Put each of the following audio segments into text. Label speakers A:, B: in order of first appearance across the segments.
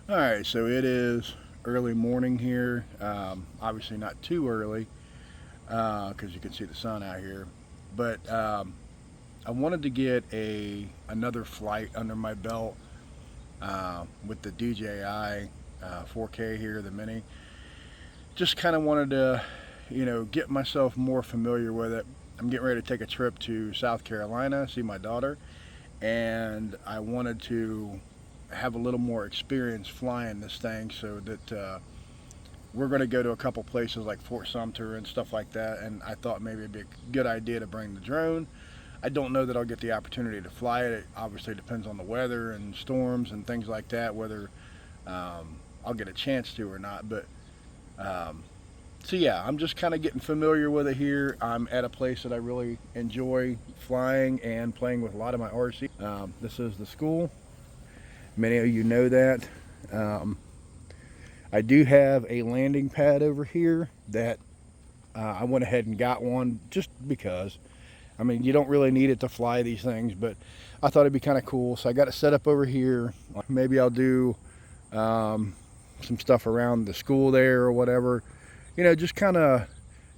A: All right, so it is early morning here. Obviously not too early because you can see the sun out here. But I wanted to get another flight under my belt with the DJI 4K here, the Mini. Just kind of wanted to, get myself more familiar with it. I'm getting ready to take a trip to South Carolina, see my daughter, and I wanted to have a little more experience flying this thing so that we're going to go to a couple places like Fort Sumter and stuff like that, and I thought maybe it'd be a good idea to bring the drone. I don't know that I'll get the opportunity to fly it. It obviously depends on the weather and storms and things like that, whether I'll get a chance to or not. But um, so yeah, I'm just kind of getting familiar with it here. I'm at a place that I really enjoy flying and playing with a lot of my RC. This is the school. Many of you know that. Um, I do have a landing pad over here that I went ahead and got one just because. I mean, you don't really need it to fly these things, but I thought it'd be kind of cool. So I got it set up over here. Maybe I'll do some stuff around the school there or whatever. Just kind of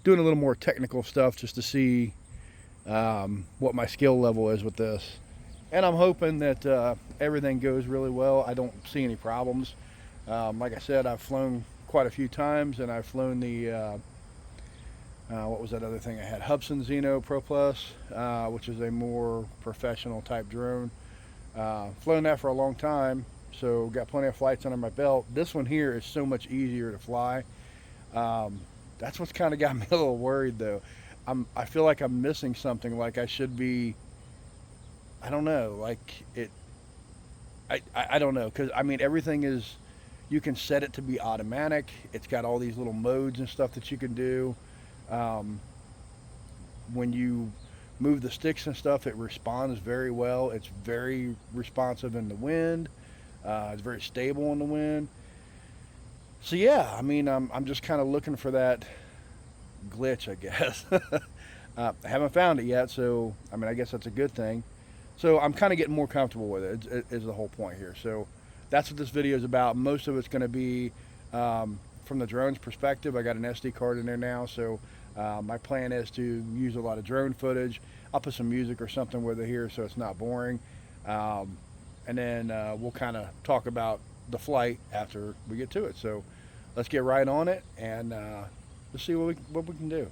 A: doing a little more technical stuff just to see what my skill level is with this. And I'm hoping that everything goes really well. I don't see any problems. Like I said, I've flown quite a few times, and I've flown the what was that other thing I had? Hubsan Zeno Pro Plus, which is a more professional type drone. Flown that for a long time, so got plenty of flights under my belt. This one here is so much easier to fly. That's what's kind of got me a little worried, though. I feel like I'm missing something. Like I should be. I don't know. Like it. I don't know, because I mean everything is. You can set it to be automatic. It's got all these little modes and stuff that you can do. Um, when you move the sticks and stuff, it responds very well. It's very responsive in the wind. It's very stable in the wind. So yeah, I mean, I'm just kind of looking for that glitch, I guess. I haven't found it yet, so I mean, I guess that's a good thing. So I'm kind of getting more comfortable with it. Is the whole point here. So that's what this video is about. Most of it's going to be from the drone's perspective. I got an SD card in there now, so my plan is to use a lot of drone footage. I'll put some music or something with it here so it's not boring. And then we'll kind of talk about the flight after we get to it. So let's get right on it, and let's see what we can do.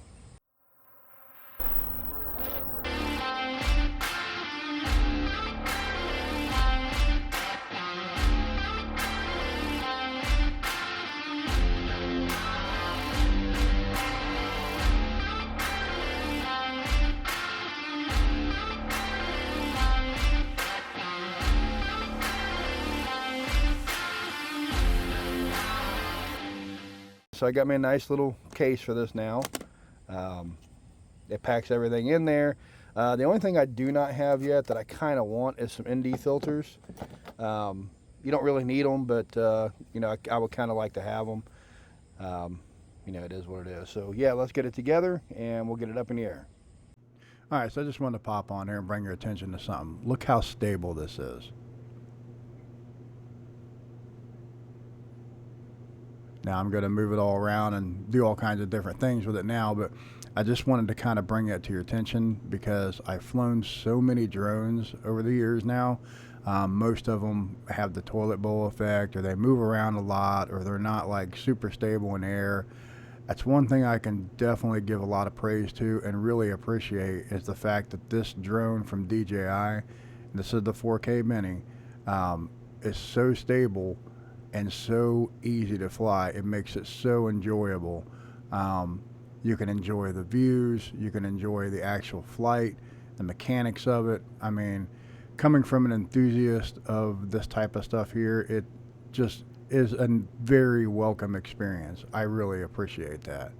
A: So I got me a nice little case for this now. It packs everything in there. The only thing I do not have yet that I kind of want is some ND filters. You don't really need them, but I would kind of like to have them. It is what it is. So yeah, let's get it together and we'll get it up in the air. All right, so I just wanted to pop on here and bring your attention to something. Look how stable this is. Now I'm going to move it all around and do all kinds of different things with it now, but I just wanted to kind of bring that to your attention because I've flown so many drones over the years now. Most of them have the toilet bowl effect, or they move around a lot, or they're not like super stable in air. That's one thing I can definitely give a lot of praise to and really appreciate is the fact that this drone from DJI, this is the 4K Mini, is so stable and so easy to fly. It makes it so enjoyable. You can enjoy the views, you can enjoy the actual flight, the mechanics of it. I mean, coming from an enthusiast of this type of stuff here, it just is a very welcome experience. I really appreciate that.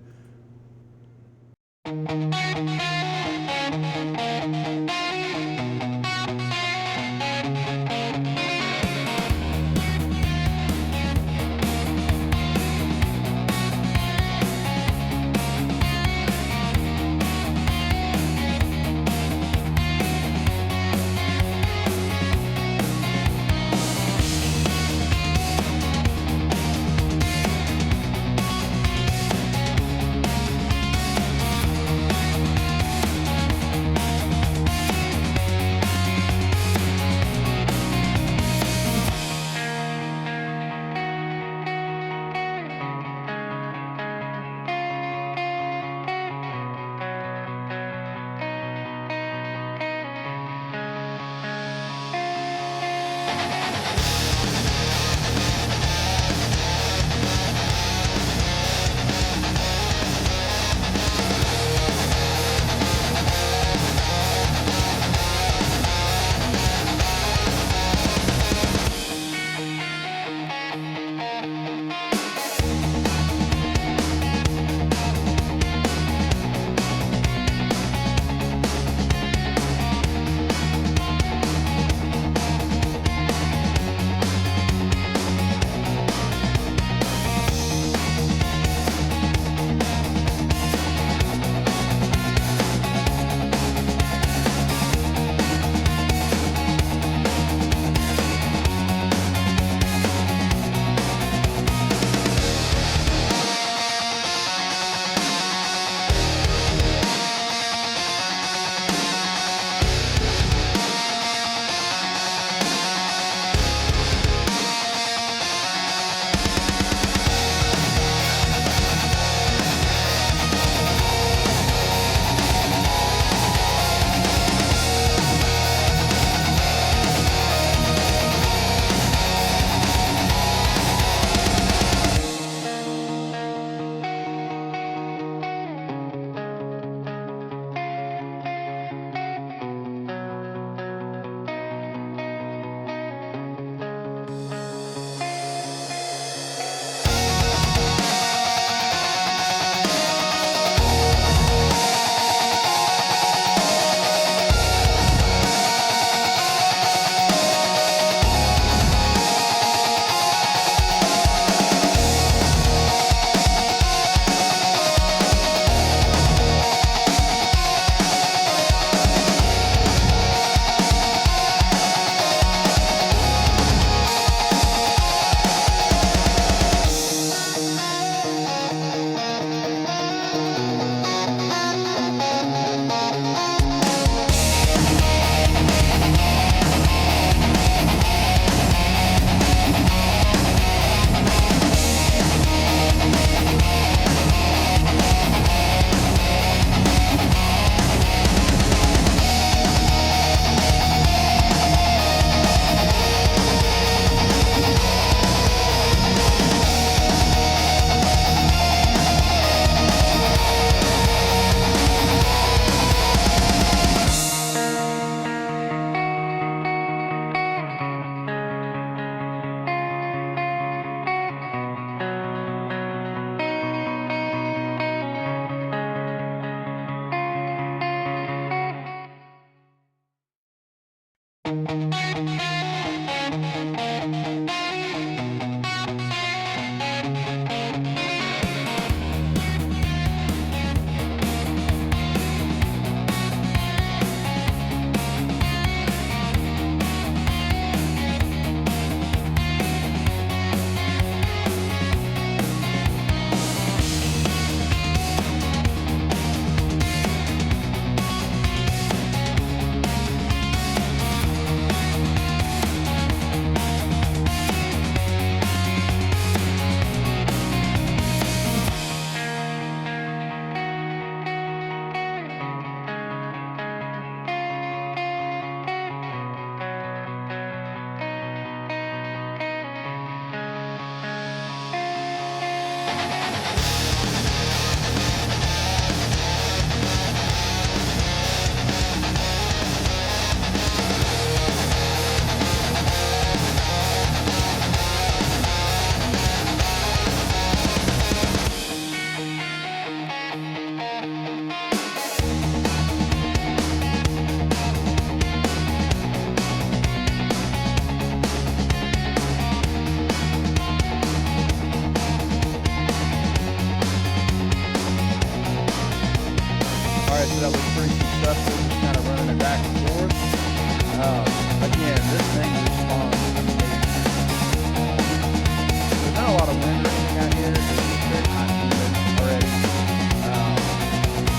A: wind or anything out here. It's very hot and humid already.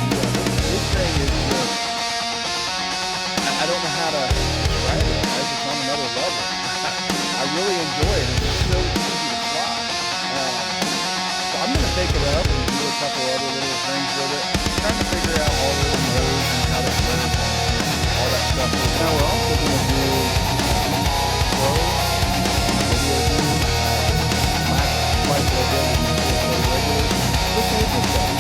A: Yeah, this thing is just, I don't know how to describe it, guys. It's on another level. I really enjoy it. It's so easy to fly. So I'm going to take it up and do a couple other little things with it. Trying to figure out all the little modes and how they work and all that stuff. Now we're also going to do slow, maybe last flight that I did with my regular. Let's see what this does.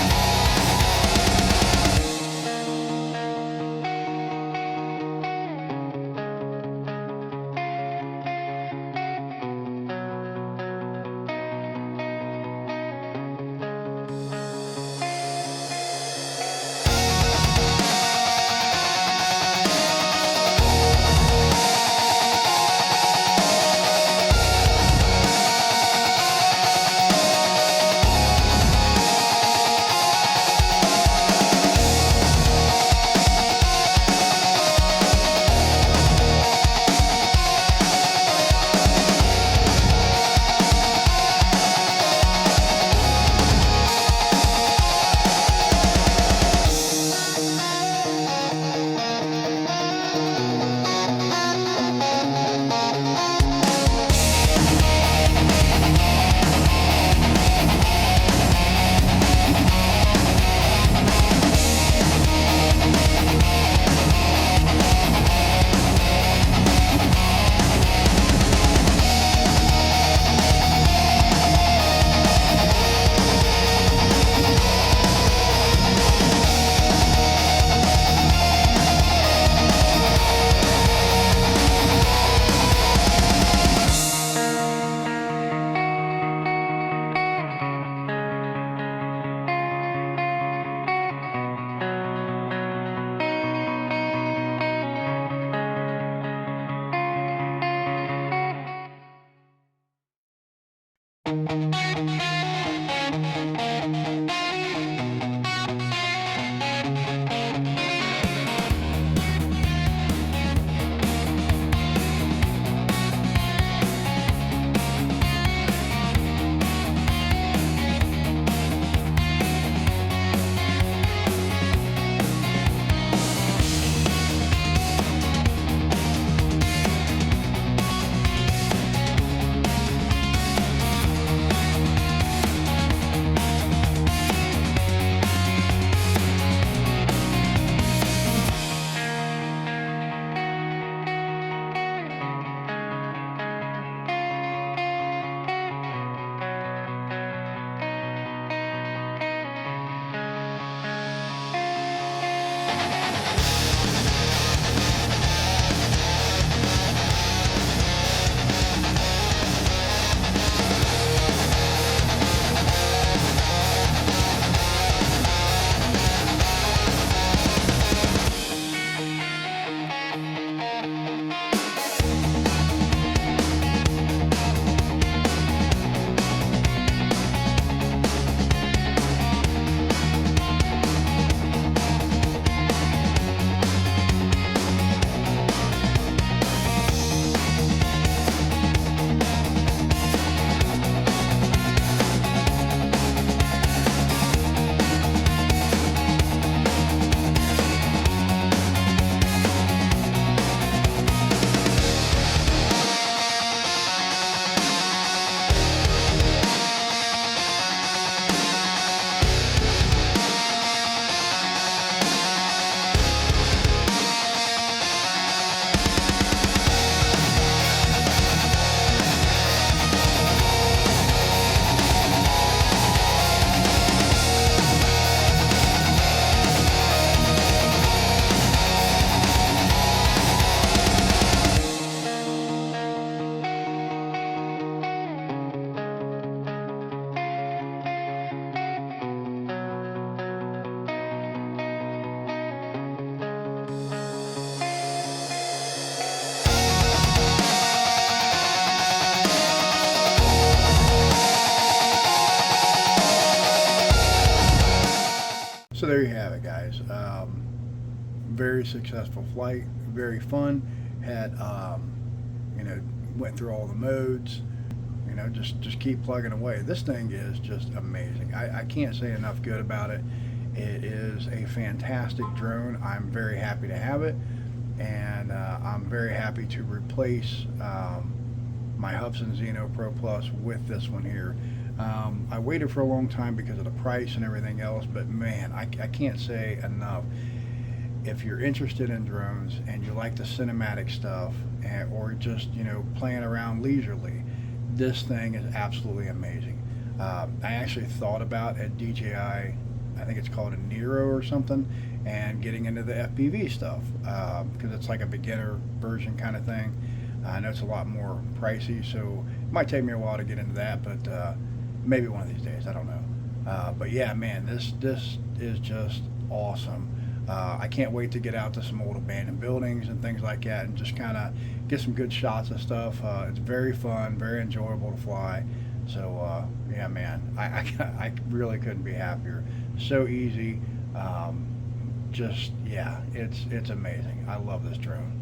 A: So there you have it, guys. Very successful flight, very fun. Had, went through all the modes. know, just keep plugging away. This thing is just amazing. I can't say enough good about it. It is a fantastic drone. I'm very happy to have it, and I'm very happy to replace my Hubsan Zeno Pro Plus with this one here. I waited for a long time because of the price and everything else, but man, I can't say enough. If you're interested in drones and you like the cinematic stuff, or just, you know, playing around leisurely, this thing is absolutely amazing. I actually thought about at DJI, I think it's called a Nero or something, and getting into the FPV stuff, because it's like a beginner version kind of thing. I know it's a lot more pricey, so it might take me a while to get into that, but maybe one of these days. I don't know. But yeah, man, this is just awesome. I can't wait to get out to some old abandoned buildings and things like that, and just kind of get some good shots of stuff. It's very fun, very enjoyable to fly. So yeah, man, I really couldn't be happier. So easy. Just yeah, it's amazing. I love this drone.